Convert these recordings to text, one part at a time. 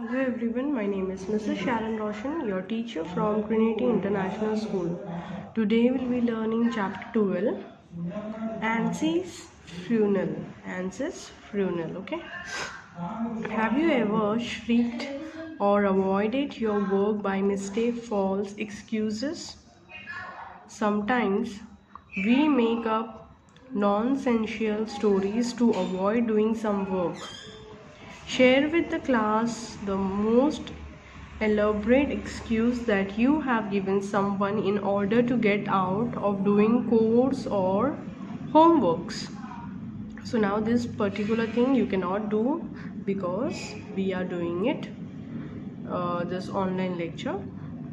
Hello everyone, my name is Mrs. Sharon Roshan, your teacher from Trinity International School. Today we'll be learning chapter 12, ANSY's Funeral. ANSY's Funeral, okay? Have you ever shrieked or avoided your work by mistake, false excuses? Sometimes we make up nonsensical stories to avoid doing some work. Share with the class the most elaborate excuse that you have given someone in order to get out of doing course or homeworks. So now this particular thing you cannot do because we are doing it this online lecture.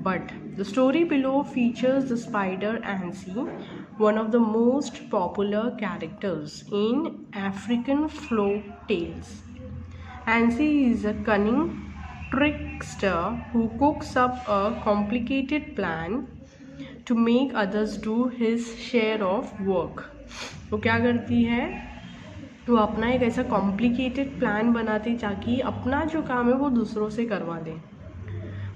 But the story below features the spider Ansy, one of the most popular characters in African folk tales. Ansy is a cunning trickster who cooks up a complicated plan to make others do his share of work. वो क्या करती है, वो अपना एक ऐसा complicated plan बनाती ताकि अपना जो काम है वो दूसरों से करवा दे.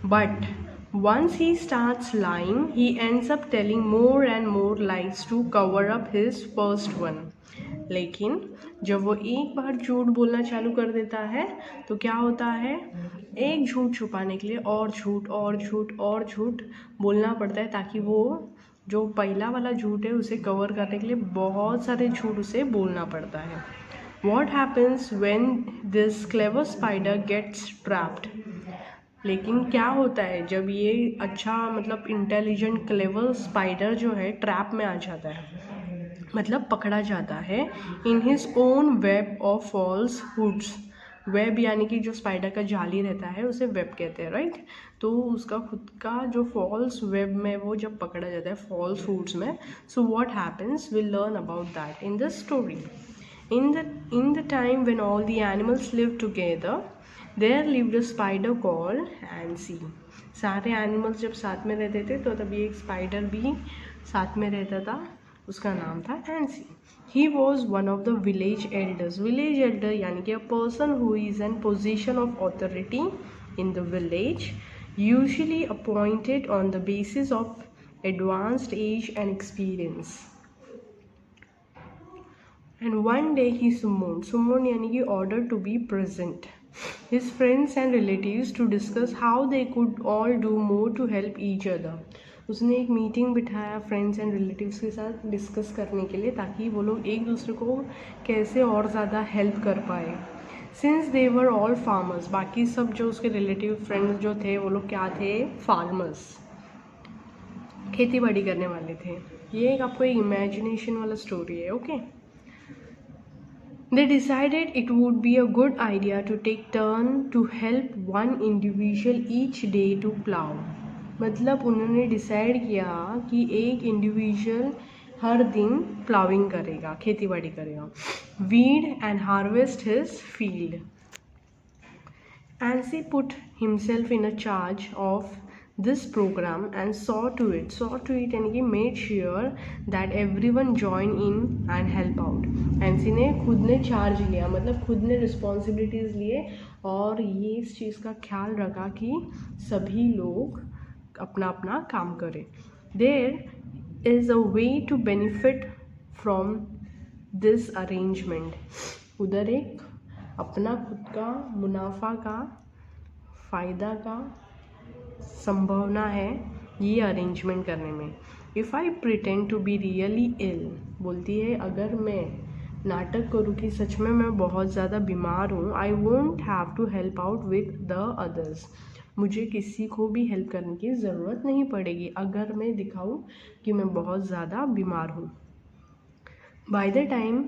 But once he starts lying, he ends up telling more and more lies to cover up his first one. लेकिन जब वो एक बार झूठ बोलना चालू कर देता है तो क्या होता है, एक झूठ छुपाने के लिए और झूठ और झूठ और झूठ बोलना पड़ता है ताकि वो जो पहला वाला झूठ है उसे कवर करने के लिए बहुत सारे झूठ उसे बोलना पड़ता है. What happens when this clever spider gets trapped? लेकिन क्या होता है जब ये अच्छा मतलब इंटेलिजेंट क्लेवर स्पाइडर जो है ट्रैप में आ जाता है, मतलब पकड़ा जाता है in his own web of falsehoods. Web यानी कि जो स्पाइडर का जाली रहता है उसे वेब कहते हैं, राइट. तो उसका खुद का जो फॉल्स वेब में वो जब पकड़ा जाता है फॉल्स हुड्स में, so what happens will learn about that in the story. In the time when all the animals lived together, there lived a spider called Ansy. सारे एनिमल्स जब साथ में रहते थे तो तभी एक स्पाइडर भी साथ में रहता था, उसका नाम था एंसी. He was one of the village elders. Village elder यानी कि a person who is in position of authority in the village, usually appointed on the basis of advanced age and experience. And one day he summoned यानी कि ordered to be present his friends and relatives to discuss how they could all do more to help each other. उसने एक meeting बिठाया friends and relatives के साथ discuss करने के लिए ताकि वो लोग एक दूसरे को कैसे और ज़्यादा हेल्प कर पाए. Since they were all farmers, बाकी सब जो उसके रिलेटिव फ्रेंड्स जो थे वो लोग क्या थे, फार्मर्स, खेती बाड़ी करने वाले थे. ये एक आपको एक इमेजिनेशन वाला स्टोरी है, okay. They decided it would be a good idea to take turn to help one individual each day to plow. मतलब उन्होंने डिसाइड किया कि एक इंडिविजुअल हर दिन प्लाविंग करेगा, खेती बाड़ी करेगा. Weed and harvest his field. Ansy put himself in a charge of this program and saw to it यानी कि made sure that everyone join in and help out. एंसी ने खुद ने चार्ज लिया, मतलब खुद ने रिस्पॉन्सिबिलिटीज़ लिए और ये इस चीज़ का ख्याल रखा कि सभी लोग अपना अपना काम करें. There is a way to benefit from this arrangement. उधर एक अपना खुद का मुनाफा का फ़ायदा का संभावना है ये अरेंजमेंट करने में. If I pretend to be really ill, बोलती है अगर मैं नाटक करूँ कि सच में मैं बहुत ज़्यादा बीमार हूँ, I won't have to help out with the others. मुझे किसी को भी हेल्प करने की ज़रूरत नहीं पड़ेगी अगर मैं दिखाऊँ कि मैं बहुत ज़्यादा बीमार हूँ. By the time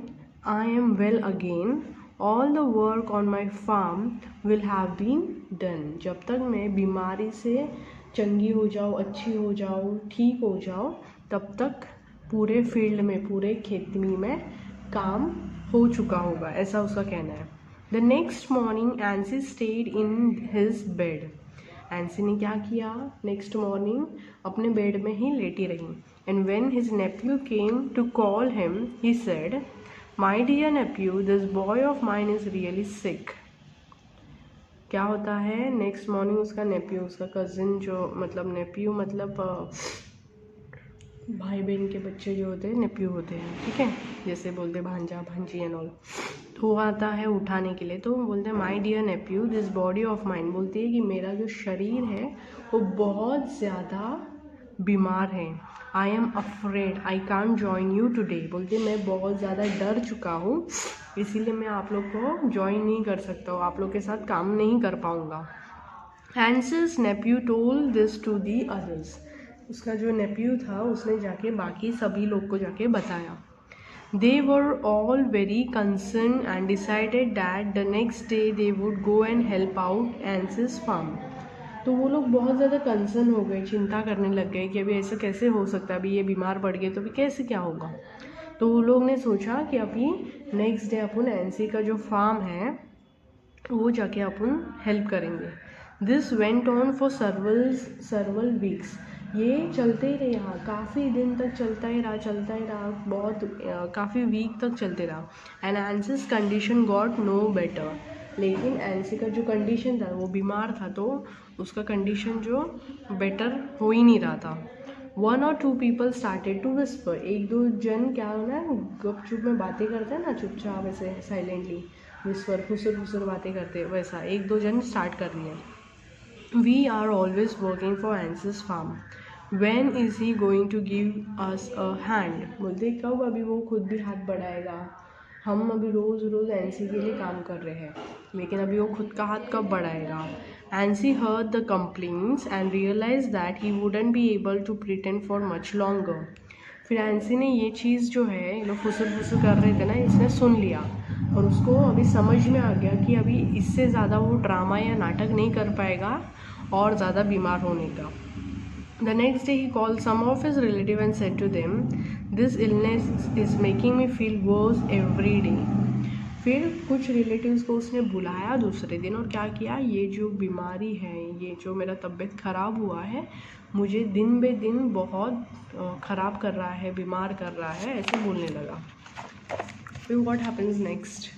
I am well again, all the work on my farm will have been done. जब तक मैं बीमारी से चंगी हो जाऊँ, अच्छी हो जाऊँ, ठीक हो जाऊँ, तब तक पूरे फील्ड में, पूरे खेती में काम हो चुका होगा, ऐसा उसका कहना है. The next morning एंसी stayed in his bed. एंसी ने क्या किया, नेक्स्ट मॉर्निंग अपने बेड में ही लेटी रही. And when his nephew came to call him he said, My dear nephew, this boy of mine is really sick. क्या होता है, नेक्स्ट मॉर्निंग उसका नेप्यू, उसका कज़िन जो मतलब नेप्यू मतलब भाई बहन के बच्चे जो होते हैं नेप्यू होते हैं, ठीक है, जैसे बोलते भांजा भांजी एंड ऑल। तो वो आता है उठाने के लिए, तो बोलते हैं my dear nephew this body of mind, बोलती है कि मेरा जो शरीर है वो बहुत ज़्यादा बीमार है। I am afraid I can't join you today, बोलती है मैं बहुत ज़्यादा डर चुका हूँ, इसीलिए मैं आप लोग को ज्वाइन नहीं कर सकता हूँ, आप लोग के साथ काम नहीं कर पाऊँगा। Anansi's nephew told this to the others, उसका जो नेप्यू था उसने जाके बाकी सभी लोग को जाके बताया। They were all very concerned and decided that the next day they would go and help out Anse's farm. तो वो लोग बहुत ज़्यादा कंसर्न हो गए, चिंता करने लग गए कि अभी ऐसा कैसे हो सकता है, अभी ये बीमार पड़ गए तो अभी कैसे क्या होगा। तो वो लोग ने सोचा कि अभी नेक्स्ट डे अपन एनसी का जो फार्म है वो जाके अपन हेल्प करेंगे। This went on for सर्वल weeks, ये चलते ही रहा, काफ़ी दिन तक चलता ही रहा, बहुत काफ़ी वीक तक चलते रहा। And Anansi's condition got no better, लेकिन एनसी का जो कंडीशन था वो बीमार था, तो उसका कंडीशन जो बेटर हो ही नहीं रहा था। 1 or 2 people started to whisper, एक दो जन क्या होना है गपचुप में बातें करते हैं ना, चुपचाप ऐसे साइलेंटली विस्पर फुसर बातें करते, वैसा एक दो जन स्टार्ट कर दिए। We are always working for Anse's farm. When is he going to give us a hand? बोलते कब अभी वो खुद भी हाथ बढ़ाएगा, हम अभी रोज़ एनसी के लिए काम कर रहे हैं, लेकिन अभी वो खुद का हाथ कब बढ़ाएगा। NC heard the complaints and realized that he wouldn't be able to pretend for much longer. फिर एनसी ने ये चीज़ जो है ये लोग फुसर कर रहे थे ना, इसने सुन लिया और उसको अभी समझ में आ गया कि अभी इससे ज़्यादा वो ड्रामा या नाटक नहीं कर पाएगा और ज़्यादा बीमार होने का। The next day he called some of his relatives and said to them, "This illness is making me feel worse every day." फिर कुछ रिलेटिव्स को उसने बुलाया दूसरे दिन और क्या किया, ये जो बीमारी है, ये जो मेरा तबीयत ख़राब हुआ है, मुझे दिन बे दिन बहुत ख़राब कर रहा है, बीमार कर रहा है, ऐसे बोलने लगा। फिर what happens next,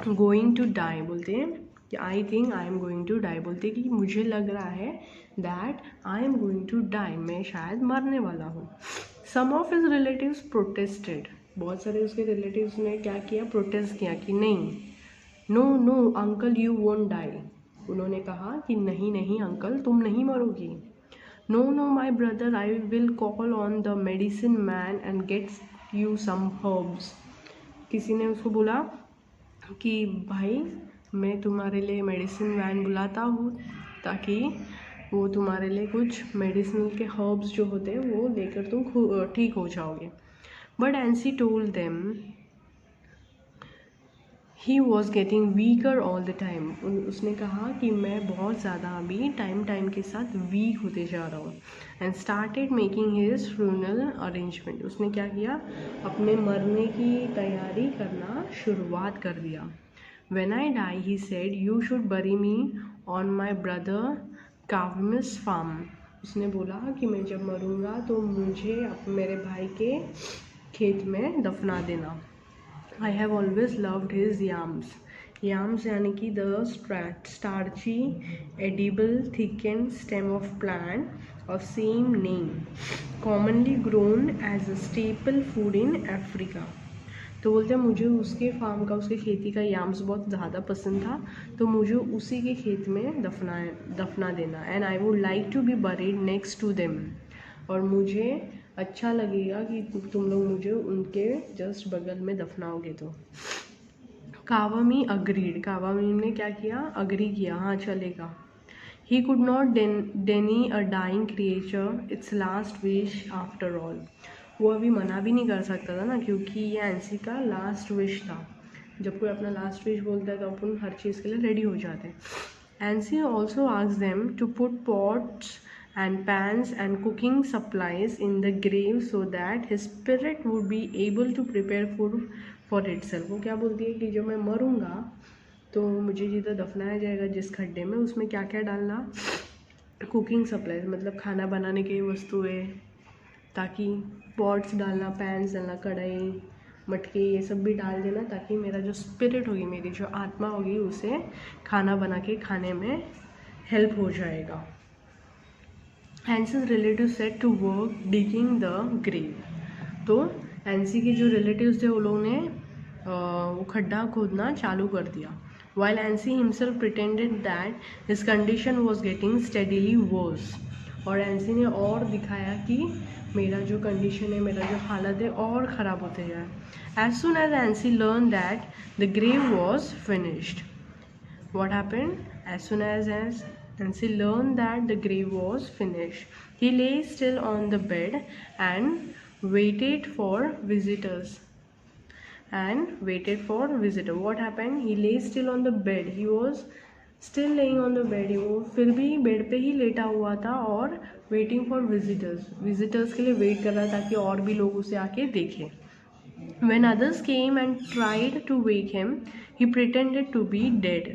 going to die, बोलते हैं कि I think I am going to die, बोलते कि मुझे लग रहा है that I am going to die, मैं शायद मरने वाला हूँ। Some of his relatives protested, बहुत सारे उसके रिलेटिव्स ने क्या किया, प्रोटेस्ट किया कि नहीं, no uncle you won't die, उन्होंने कहा कि नहीं अंकल तुम नहीं मरोगी। No my brother I will call on the medicine man and gets you some herbs, किसी ने उसको बोला कि भाई मैं तुम्हारे लिए मेडिसिन वैन बुलाता हूँ ताकि वो तुम्हारे लिए कुछ मेडिसिन के हर्ब्स जो होते हैं वो लेकर तुम ठीक हो जाओगे। But NC told them he was getting weaker all the time, उसने कहा कि मैं बहुत ज़्यादा अभी टाइम के साथ वीक होते जा रहा हूँ। And started making his funeral arrangement, उसने क्या किया, अपने मरने की तैयारी करना शुरुआत कर दिया। When I die, he said, you should bury me on my brother Kavmis farm. उसने बोला कि मैं जब मरूंगा तो मुझे मेरे भाई के खेत में दफना देना। I have always loved his yams. Yams यानी कि the starchy, edible, thickened stem of plant of same name, commonly grown as a staple food in Africa. तो बोलते हैं मुझे उसके फार्म का, उसके खेती का याम्स बहुत ज़्यादा पसंद था, तो मुझे उसी के खेत में दफना देना। And I would like to be buried next to them, और मुझे अच्छा लगेगा कि तुम लोग मुझे उनके जस्ट बगल में दफनाओगे। तो कावामी अग्रीड, कावामी ने क्या किया, अग्री किया, हाँ चलेगा। He could not deny a dying creature its last wish after all, वो अभी मना भी नहीं कर सकता था ना, क्योंकि ये एनसी का लास्ट विश था। जब कोई अपना लास्ट विश बोलता है तो अपन हर चीज़ के लिए रेडी हो जाते हैं। Ancy also asked them to put pots and pans and cooking supplies in the grave so that his spirit would be able to prepare food for itself। वो क्या बोलती है कि जब मैं मरूंगा तो मुझे जिधर दफनाया जाएगा जिस खड्डे में, उसमें क्या क्या डालना, कुकिंग सप्लाईज मतलब खाना बनाने की वस्तुएं, ताकि पॉट्स डालना, पैन्स डालना, कढ़ाई, मटके ये सब भी डाल देना, ताकि मेरा जो स्पिरिट होगी, मेरी जो आत्मा होगी, उसे खाना बना के खाने में हेल्प हो जाएगा। Anansi's relative set to work digging the grave. तो हैंसी के जो रिलेटिव्स थे वो लोगों ने वो खड्डा खोदना चालू कर दिया। While Hansi himself pretended that his condition was getting steadily worse, और हैंसी ने और दिखाया कि मेरा जो कंडीशन है, मेरा जो हालत है और ख़राब होते जाए। As soon as Hansi learned that the grave was finished, what happened? As soon as Hansi learned that the grave was finished, he lay still on the bed and waited for visitors. What happened? He lay still on the bed. He was still laying on the bed. वो फिर भी bed पे ही लेटा हुआ था और waiting for visitors के लिए वेट कर रहा था ताकि और भी लोग उसे आके देखें. When others came and tried to wake him, he pretended to be dead.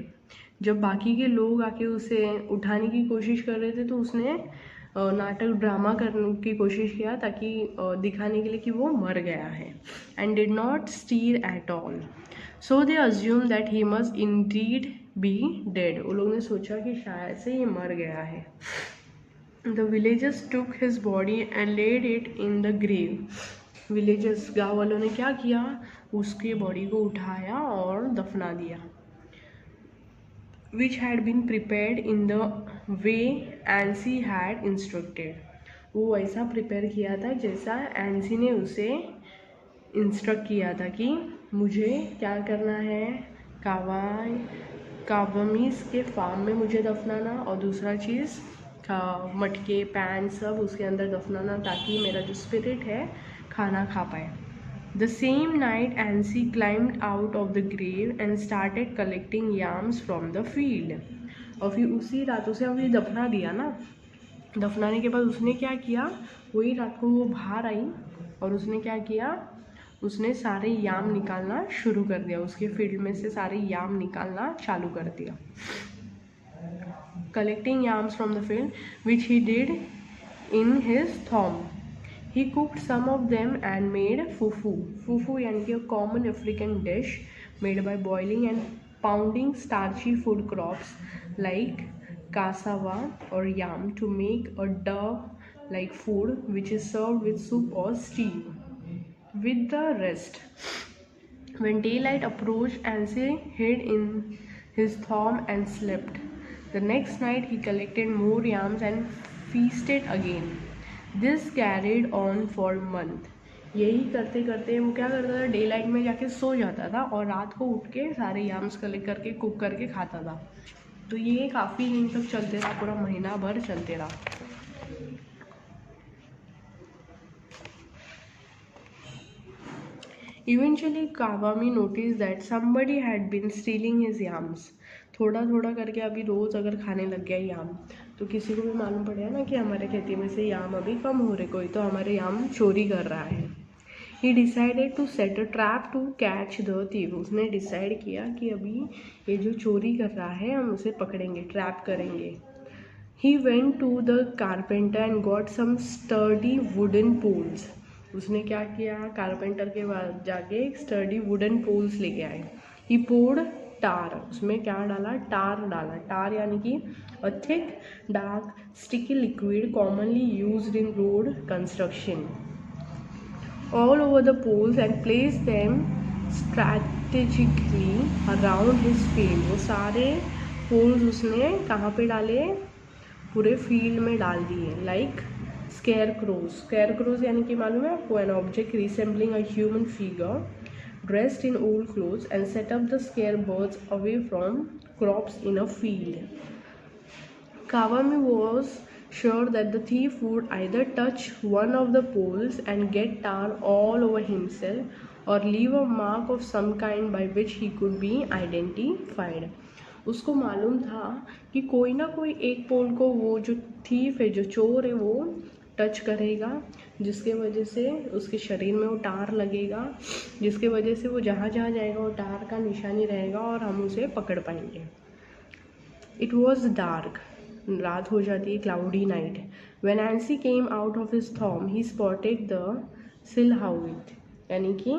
जब बाकी के लोग आके उसे उठाने की कोशिश कर रहे थे तो उसने नाटक ड्रामा करने की कोशिश किया ताकि दिखाने के लिए कि वो मर गया है. And did not stir at all, so they assume that he must Indeed B dead. वो लोग ने सोचा कि शायद से ये मर गया है. The villagers took his body and laid it in the grave. Villagers, गाँव वालों ने क्या किया, उसकी बॉडी को उठाया और दफना दिया. which had been prepared in the way Hansi had instructed. वो वैसा प्रिपेयर किया था जैसा एंसी ने उसे इंस्ट्रक्ट किया था कि मुझे क्या करना है, कावामीस के फार्म में मुझे दफनाना, और दूसरा चीज़ मटके पैन सब उसके अंदर दफनाना ताकि मेरा जो स्पिरिट है खाना खा पाए. The same night, Hansi climbed out of the grave and started collecting yams from the field. और फिर उसी रात उसे अभी दफना दिया ना, दफनाने के बाद उसने क्या किया, वही रात को वो बाहर आई और उसने क्या किया, उसने सारे याम निकालना शुरू कर दिया. उसके फील्ड में से सारे याम निकालना चालू कर दिया. Collecting yams from the field, which he did in his thorn. He cooked some of them and made fufu. Fufu यानी कि a common African dish made by boiling and pounding starchy food crops like cassava or yam to make a dough-like food which is served with soup or stew. With the rest, when daylight approached, Hansi hid in his thorn and slept. The next night he collected more yams and feasted again. This carried on for month. यही करते करते वो क्या करता था, day light में जाके सो जाता था और रात को उठ के सारे याम्स कलेक्ट करके कुक करके खाता था. तो ये काफ़ी दिन तक चलते रहा, पूरा महीना भर चलते रहा. Eventually, Kawami noticed that somebody had been stealing his yams. थोड़ा थोड़ा करके अभी रोज़ अगर खाने लग गया याम, तो किसी को भी मालूम पड़ेगा ना कि हमारे खेती में से याम अभी कम हो रहे, कोई तो हमारे याम चोरी कर रहा है. He decided to set a trap to catch the thief. उसने डिसाइड किया कि अभी ये जो चोरी कर रहा है हम उसे पकड़ेंगे, ट्रैप करेंगे. He went to the carpenter and got some sturdy wooden poles. उसने क्या किया, कारपेंटर के पास जाके एक स्टर्डी वुडन पोल्स लेके आए. He poured टार, उसमें क्या डाला, टार डाला. टार यानी कि a thick dark sticky liquid commonly used in road construction, all over the poles and placed them strategically around his field. वो सारे पोल्स उसने कहाँ पे डाले, पूरे फील्ड में डाल दिए. लाइक scarecrows यानी कि मालूम है आपको, an object resembling a human figure dressed in old clothes and set up the scare birds away from crops in a field. Kawami was sure that the thief would either touch one of the poles and get tar all over himself or leave a mark of some kind by which he could be identified. उसको मालूम था कि कोई ना कोई एक पोल को वो जो थीफ है, जो चोर है, वो टच करेगा, जिसके वजह से उसके शरीर में वो टार लगेगा, जिसके वजह से वो जहाँ जहाँ जाएगा वो टार का निशानी रहेगा और हम उसे पकड़ पाएंगे. इट वॉज डार्क, रात हो जाती है, cloudy night. When Anansi came out of his thorn he spotted the silhouette, यानी कि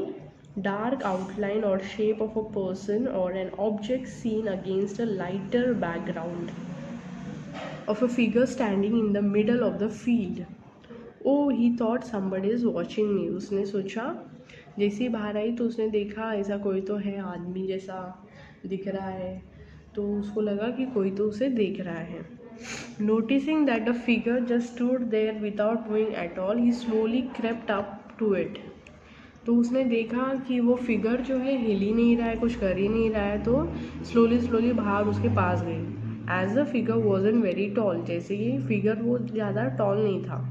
dark outline or shape of a person or an object seen against a lighter background of a figure standing in the middle of the field. Oh, he thought somebody is watching me. उसने सोचा, जैसे ही बाहर आई तो उसने देखा ऐसा कोई तो है, आदमी जैसा दिख रहा है, तो उसको लगा कि कोई तो उसे देख रहा है. Noticing that the figure just stood there without moving at all, he slowly crept up to it. तो उसने देखा कि वो फिगर जो है हिल ही नहीं रहा है, कुछ कर ही नहीं रहा है, तो स्लोली बाहर उसके पास गई. As the figure wasn't very tall, जैसे कि फिगर वो ज़्यादा टॉल नहीं था.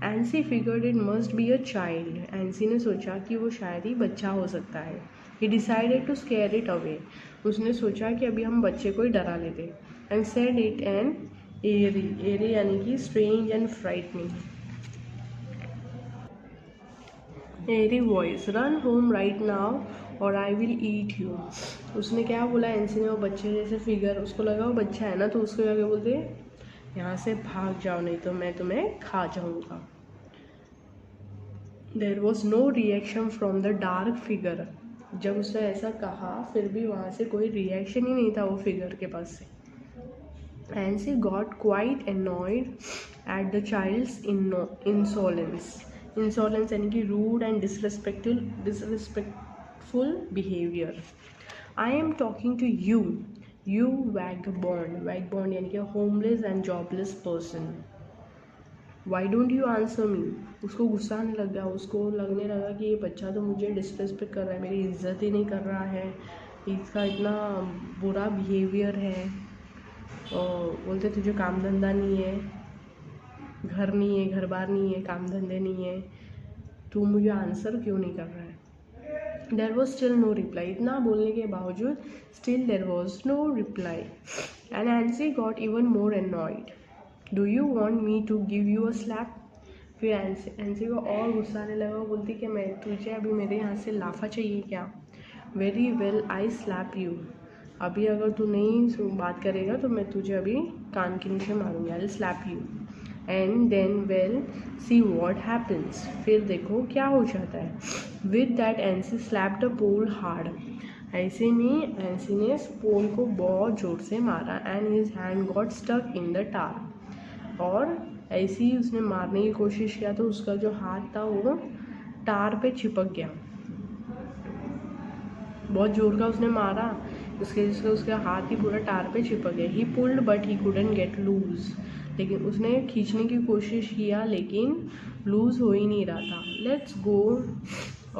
Ancy figured it must be a child, Ancy ने सोचा कि वो शायद ही बच्चा हो सकता है. He decided to scare it away, उसने सोचा कि अभी हम बच्चे को ही डरा लेते. And said it an eerie यानी कि strange and frightening. Eerie voice, run home right now और आई विल ईट यू. उसने क्या बोला एंसी ने, वो बच्चे जैसे फिगर, उसको लगा वो बच्चा है ना, तो उसको क्या बोलते, यहाँ से भाग जाओ नहीं तो मैं तुम्हें खा जाऊँगा. There was no reaction from the dark figure. जब उसने ऐसा कहा फिर भी वहाँ से कोई रिएक्शन ही नहीं था वो फिगर के पास से. Anansi got quite annoyed at the child's insolence. Insolence यानी कि rude and disrespectful behaviour. I am talking to you vagabond यानी कि homeless and jobless person. Why don't you answer me. उसको गुस्सा आने लग गया, उसको लगने लगा कि ये बच्चा तो मुझे डिसरिस्पेक्ट कर रहा है, मेरी इज्जत ही नहीं कर रहा है, इसका इतना बुरा बिहेवियर है. और बोलते तुझे काम धंधा नहीं है, घर नहीं है, घर बार नहीं है, काम धंधे नहीं है, तू मुझे आंसर क्यों नहीं कर रहा है. There was still no reply. इतना बोलने के बावजूद still there was no reply. And Ancy got even more annoyed. Do you want me to give you a slap. फिर एंसी को और गुस्सा आने लगा. वो बोलती कि मैं तुझे अभी मेरे यहाँ से लाफा चाहिए क्या. Very well I slap you. अभी अगर तू नहीं बात करेगा तो मैं तुझे अभी कान के नीचे मारूंगी. I will slap you and then we'll see what happens. फिर देखो क्या हो जाता है. With that Anansi slap the pole hard. ऐसे में एंसी ने पोल को बहुत ज़ोर से मारा. And his hand got stuck in the tar. और ऐसे ही उसने मारने की कोशिश किया तो उसका जो हाथ था वो टार पे चिपक गया. बहुत जोर का उसने मारा, उसके जिससे उसका हाथ ही पूरा टार पे चिपक गया. He pulled but he couldn't get loose. लेकिन उसने खींचने की कोशिश किया लेकिन लूज हो ही नहीं रहा था. Let's go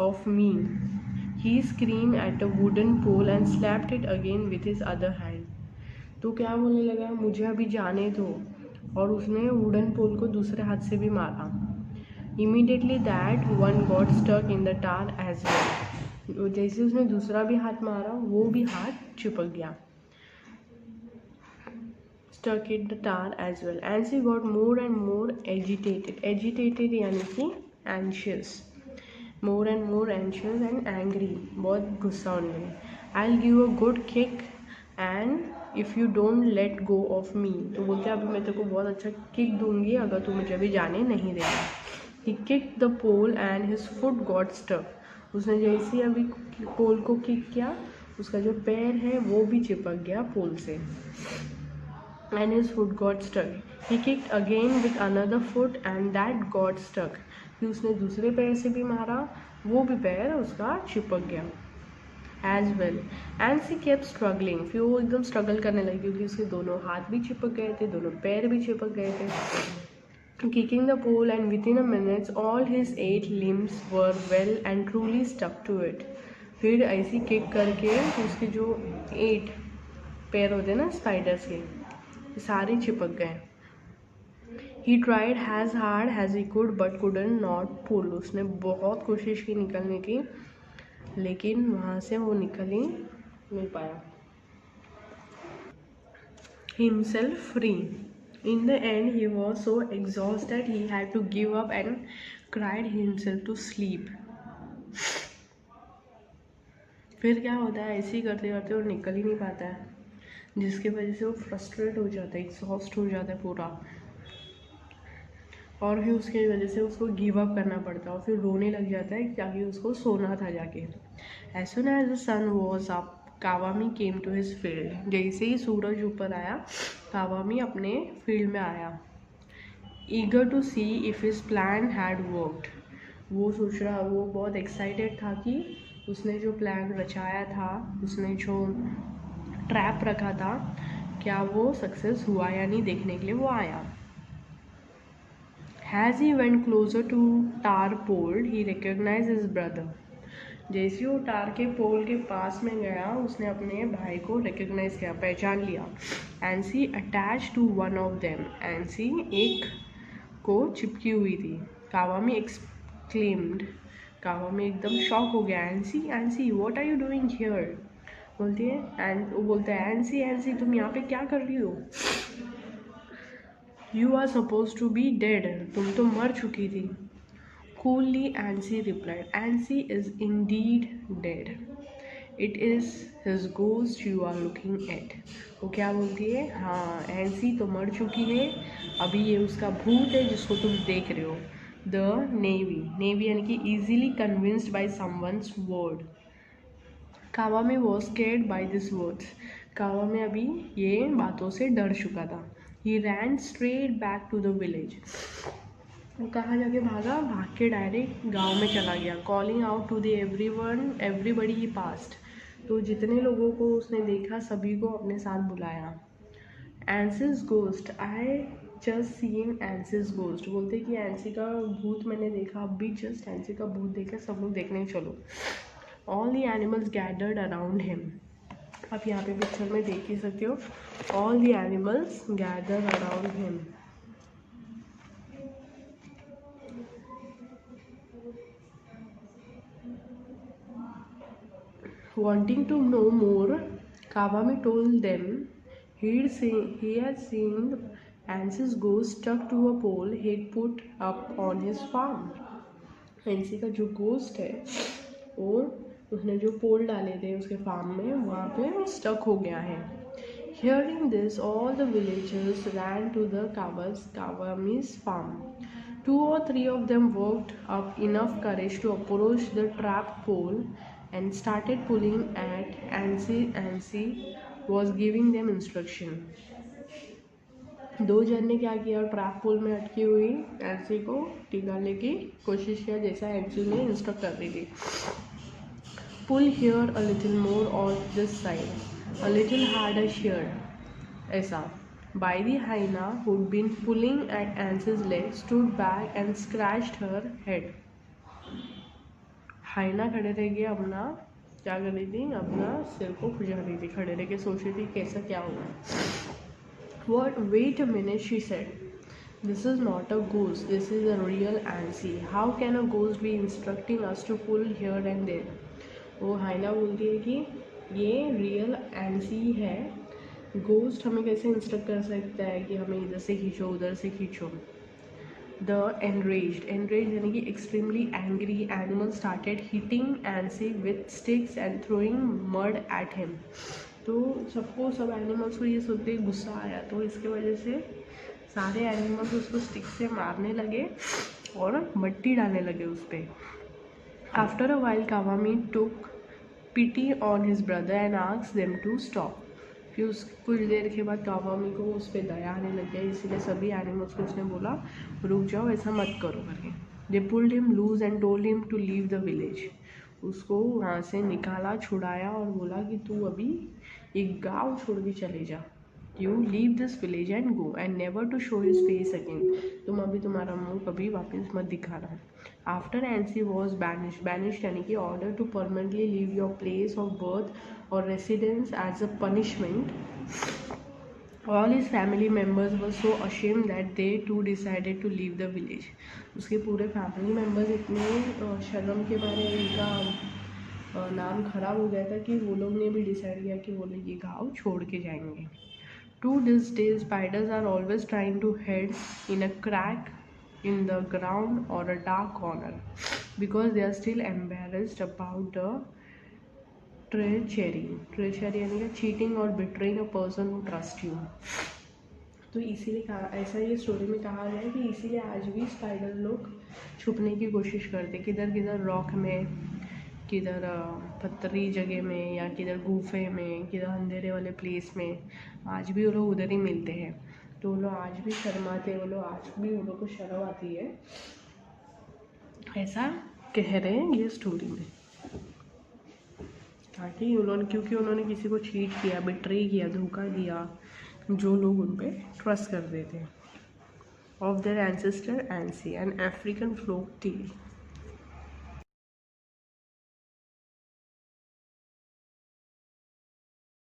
off me. He scream at a wooden pole and slapped it again with his other hand. तो क्या बोलने लगा, मुझे अभी जाने दो. और उसने वुडन पोल को दूसरे हाथ से भी मारा. Immediately that one got stuck in the tar as well. जैसे उसने दूसरा भी हाथ मारा वो भी हाथ चिपक गया. Stuck in the tar as well. And she got more and more agitated. Agitated यानी कि anxious. More and more anxious and angry. बहुत गुस्सा होने लगी. I'll give a good kick and if you don't let go of me. तो बोलते अभी मैं तेरे को बहुत अच्छा किक दूंगी अगर तू मुझे अभी जाने नहीं देगा. He kicked the pole and his foot got stuck. उसने जैसे ही अभी पोल को किक किया उसका जो पैर है वो भी चिपक गया पोल से. And his foot got stuck. He kicked again with another foot and that got stuck. फिर उसने दूसरे पैर से भी मारा, वो भी पैर उसका चिपक गया as well. And she kept struggling. फिर वो एकदम स्ट्रगल करने लगी क्योंकि उसके दोनों हाथ भी चिपक गए थे, दोनों पैर भी चिपक गए थे. Kicking the pole and within a minute all his 8 limbs were well and truly stuck to it. फिर ऐसी किक करके उसके जो 8 पैर होते ना स्पाइडर्स के सारे चिपक गए. He tried as hard as he could but couldn't not pull. उसने बहुत कोशिश की निकलने की लेकिन वहाँ से वो निकल ही नहीं पाया. Himself free. In the end he was so exhausted he had to give up and cried himself to sleep. फिर क्या होता है, ऐसे ही करते करते वो निकल ही नहीं पाता है जिसकी वजह से वो फ्रस्ट्रेट हो जाता है, एग्जॉस्ट हो जाता है पूरा. और फिर उसकी वजह से उसको गिव अप करना पड़ता है और फिर रोने लग जाता है ताकि उसको सोना था जाके. As soon as the sun was up, Kawami came to his field. जैसे ही सूरज ऊपर आया, कावामी अपने फील्ड में आया. Eager to see if his plan had worked. वो बहुत एक्साइटेड था कि उसने जो प्लान रचाया था, उसने जो ट्रैप रखा था, क्या वो सक्सेस हुआ या नहीं देखने के लिए वो आया. As he went closer to tar pole, he recognized his brother. जैसे वो टार के पोल के पास में गया, उसने अपने भाई को रिकग्नाइज किया, पहचान लिया. Ancy attach to one of them. Ancy एक को चिपकी हुई थी. कावामी एक्सक्लेम्ड. कावामी एकदम शॉक हो गया. Ancy Ancy what are you doing here. बोलती है एंड वो बोलता है एंसी एंसी तुम यहाँ पे क्या कर रही हो. You are suppose to be dead. तुम तो मर चुकी थी. Coolly, Ansi replied, Ansi is indeed dead. It is his ghost you are looking at. वो क्या बोलती है, हाँ एंसी तो मर चुकी है, अभी ये उसका भूत है जिसको तुम देख रहे हो. द नेवी यानी कि easily convinced by someone's word. कावामी was scared by these words. कावामी अभी ये बातों से डर चुका था. He ran straight back to the village. वो कहाँ जाके भागा, भाग के डायरेक्ट गांव में चला गया. Calling out to the everybody he passed. तो जितने लोगों को उसने देखा सभी को अपने साथ बुलाया. Anansi's ghost, I just seen Anansi's ghost. बोलते कि एंसी का भूत मैंने देखा, अभी जस्ट एंसी का भूत देखा, सब लोग देखने चलो. All the animals gathered around him. आप यहाँ पे पिक्चर में देख ही सकते हो. All the animals gathered around him. Wanting to know more, Kawami told them he had seen Ansi's ghost stuck to a pole he'd put up on his farm. एंसी का जो ghost है वो उसने जो पोल डाले थे उसके फार्म में, वहाँ पे स्टक हो गया है. Hearing this, all the villagers ran to the Kawami's farm. 2 or 3 of them worked up enough courage to approach the trapped pole and started pulling at Ansi. Ansi was giving them instruction. 2 जन ने क्या किया, trap पोल में अटकी हुई एंसी को निकालने की कोशिश किया जैसा एंसी ने इंस्ट्रक्ट कर रही थी. Pull here a little more on this side, a little harder here. ऐसा. By the hyena who'd been pulling at Ansi's leg stood back and scratched her head. हाइना खड़े रह गए, अपना क्या कर रही थी, अपना सिर को खुजा रही थी, खड़े रह के सोच रही थी कैसा क्या होगा. What? Wait a minute, she said. This is not a ghost. This is a real Ansi. How can a ghost be instructing us to pull here and there? वो हाइना बोलती है कि ये रियल एंसी है, गोस्ट हमें कैसे इंस्ट्रक्ट कर सकता है कि हमें इधर से खींचो उधर से खींचो. The enraged यानी कि extremely angry animal started hitting Ansi with sticks and throwing mud at him. तो सब एनिमल्स को ये सुनते गुस्सा आया, तो इसके वजह से सारे एनिमल्स उसको स्टिक से मारने लगे और मट्टी डालने लगे उस पर. After a while, Kawami took pity on his brother and asked them to stop. फिर कुछ देर के बाद कावामी को उस पर दया आने लग गया, इसीलिए सभी एनिमल्स को उसने बोला रुक जाओ, ऐसा मत करो करके. They pulled him loose and told him to leave the village. उसको वहाँ से निकाला, छुड़ाया और बोला कि तू अभी एक गांव छोड़ के चले जा. You leave this village and go and never to show his face again. तुम अभी तुम्हारा मुँह कभी वापस मत दिखाना. आफ्टर एंसी वॉज बैनिश्ड यानी कि order to permanently leave your place of birth or residence as a punishment. All his family members were so ashamed that they too decided to leave the village. उसके पूरे family members इतने शर्म के मारे इनका नाम खराब हो गया था कि वो लोग ने भी डिसाइड किया कि वो लोग ये गाँव छोड़ के जाएंगे. To this day, spiders are always trying to hide in a crack in the ground or a dark corner because they are still embarrassed about the treachery यानी कि चीटिंग और betraying a person who trust you. तो इसीलिए कहा, ऐसा ये story में कहा गया है कि इसीलिए आज भी स्पाइडर लोग छुपने की कोशिश करते, किधर रॉक में, किधर पथरी जगह में या किधर गुफे में, किधर अंधेरे वाले प्लेस में, आज भी वो लोग उधर ही मिलते हैं। तो वो लोग आज भी शर्माते, वो लोग आज भी वो लोग को शर्म आती है, ऐसा कह रहे हैं ये स्टोरी में। ताकि उन्होंने, क्योंकि उन्होंने किसी को चीट किया, बिट्रे किया, धोखा दिया, जो लोग उन पर ट्रस्ट करते थे। Of their ancestor Ancy, an African folk tell.